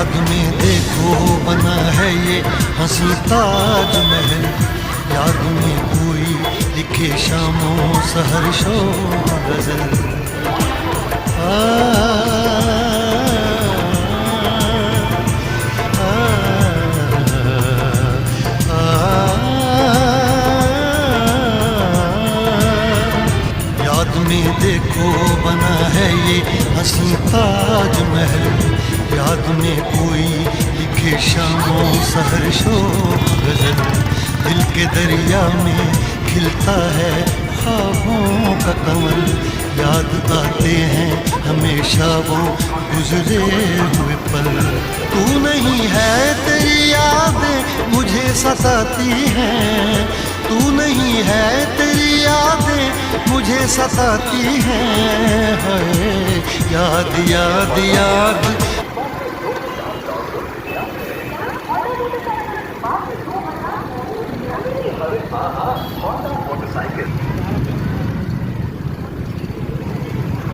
याद में देखो बना है ये हंसी ताजमहल, याद में कोई लिखे शामों सहर शो गजल। याद में देखो बना है ये हंसी ताजमहल, याद में कोई लिखे शामों सहर शो गजल। दिल के दरिया में खिलता है ख्वाबों का कमल, याद आते हैं हमेशा वो गुजरे हुए पल। तू नहीं है तेरी यादें मुझे सताती हैं, तू नहीं है तेरी यादें मुझे सताती हैं। हाय याद याद याद। हाँ